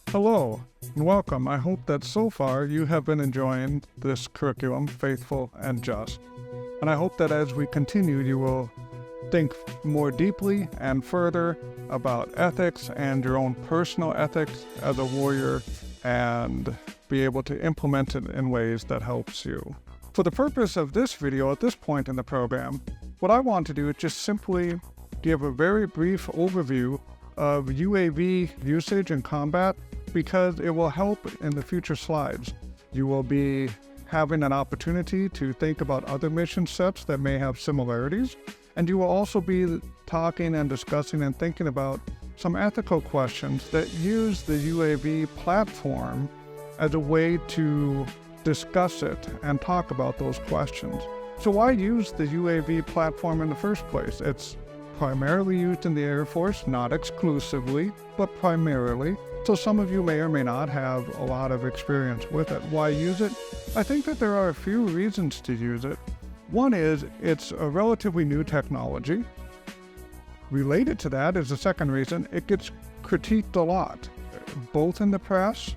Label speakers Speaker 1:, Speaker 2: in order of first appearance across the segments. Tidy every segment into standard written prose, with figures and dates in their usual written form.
Speaker 1: Hello and welcome. I hope that so far you have been enjoying this curriculum, Faithful and Just. And I hope that as we continue, you will think more deeply and further about ethics and your own personal ethics as a warrior and be able to implement it in ways that helps you. For the purpose of this video at this point in the program, what I want to do is just simply give a very brief overview of UAV usage in combat because it will help in the future slides. You will be having an opportunity to think about other mission sets that may have similarities, and you will also be talking and discussing and thinking about some ethical questions that use the UAV platform as a way to discuss it and talk about those questions. So why use the UAV platform in the first place? It's primarily used in the Air Force, not exclusively, but primarily. So some of you may or may not have a lot of experience with it. Why use it? I think that there are a few reasons to use it. One is it's a relatively new technology. Related to that is the second reason, it gets critiqued a lot, both in the press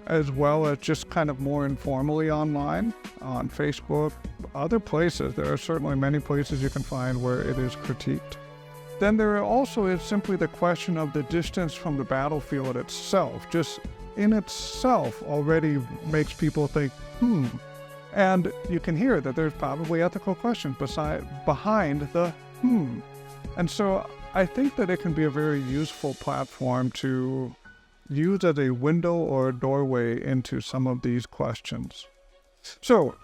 Speaker 1: as well as just kind of more informally online, on Facebook, other places. There are certainly many places you can find where it is critiqued. Then there also is simply the question of the distance from the battlefield itself. Just in itself already makes people think, And you can hear that there's probably ethical questions behind the And so I think that it can be a very useful platform to use as a window or a doorway into some of these questions. So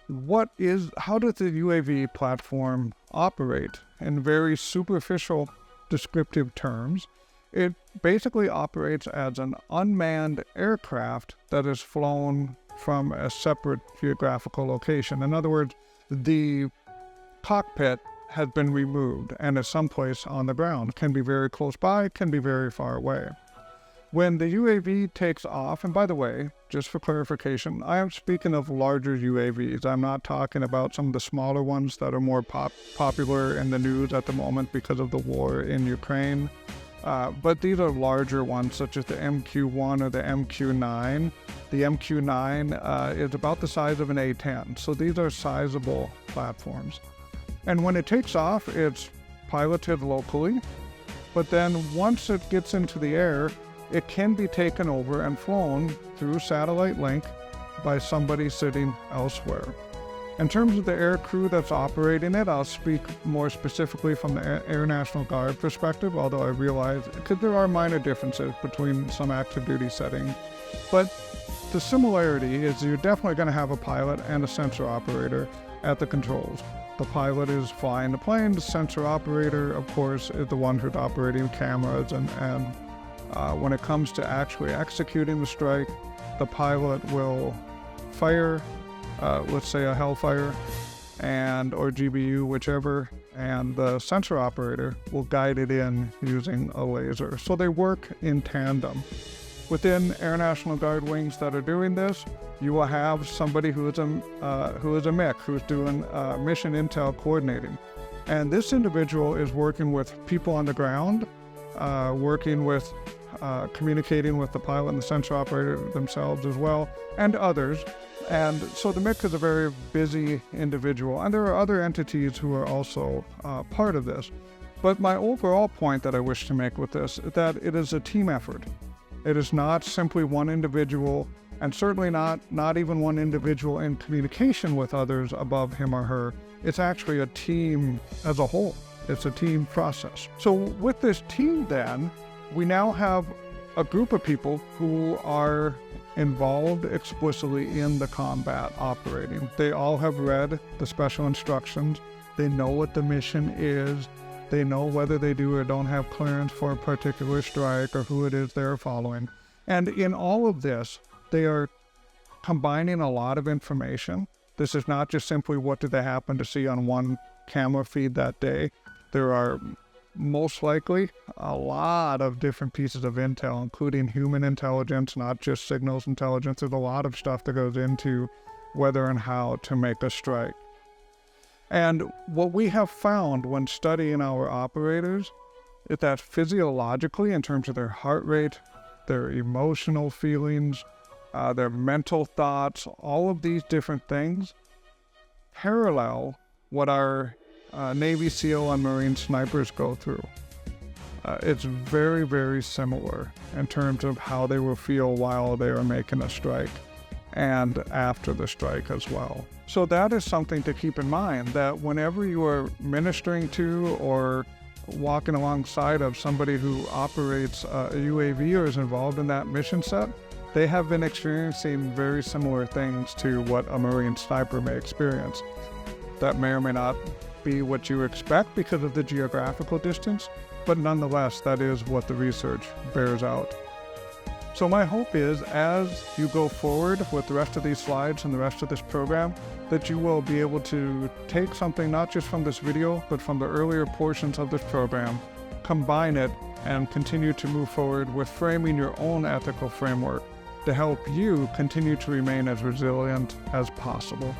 Speaker 1: how does the UAV platform operate? In very superficial descriptive terms, it basically operates as an unmanned aircraft that is flown from a separate geographical location. In other words, the cockpit has been removed and is someplace on the ground. It can be very close by, can be very far away. When the UAV takes off, and by the way, just for clarification, I am speaking of larger UAVs. I'm not talking about some of the smaller ones that are more popular in the news at the moment because of the war in Ukraine. But these are larger ones, such as the MQ-1 or the MQ-9. The MQ-9 is about the size of an A-10, so these are sizable platforms. And when it takes off, it's piloted locally, but then once it gets into the air, it can be taken over and flown through satellite link by somebody sitting elsewhere. In terms of the air crew that's operating it, I'll speak more specifically from the Air National Guard perspective, although I realize because there are minor differences between some active duty settings. But the similarity is you're definitely going to have a pilot and a sensor operator at the controls. The pilot is flying the plane, the sensor operator, of course, is the one who's operating cameras and when it comes to actually executing the strike, the pilot will fire, let's say a Hellfire or GBU, whichever, and the sensor operator will guide it in using a laser. So they work in tandem. Within Air National Guard wings that are doing this, you will have somebody who is a MIC, who's doing mission intel coordinating. And this individual is working with people on the ground, communicating with the pilot and the sensor operator themselves as well, and others. And so the MIC is a very busy individual, and there are other entities who are also part of this. But my overall point that I wish to make with this is that it is a team effort. It is not simply one individual, and certainly not even one individual in communication with others above him or her. It's actually a team as a whole. It's a team process. So with this team then, we now have a group of people who are involved explicitly in the combat operating. They all have read the special instructions. They know what the mission is. They know whether they do or don't have clearance for a particular strike or who it is they're following. And in all of this, they are combining a lot of information. This is not just simply what did they happen to see on one camera feed that day. There are most likely a lot of different pieces of intel, including human intelligence, not just signals intelligence. There's a lot of stuff that goes into whether and how to make a strike. And what we have found when studying our operators is that physiologically, in terms of their heart rate, their emotional feelings, their mental thoughts, all of these different things parallel what our Navy SEAL and Marine snipers go through. It's very, very similar in terms of how they will feel while they are making a strike and after the strike as well. So that is something to keep in mind, that whenever you are ministering to or walking alongside of somebody who operates a UAV or is involved in that mission set, they have been experiencing very similar things to what a Marine sniper may experience. That may or may not be what you expect because of the geographical distance, but nonetheless, that is what the research bears out. So my hope is, as you go forward with the rest of these slides and the rest of this program, that you will be able to take something not just from this video, but from the earlier portions of this program, combine it, and continue to move forward with framing your own ethical framework to help you continue to remain as resilient as possible.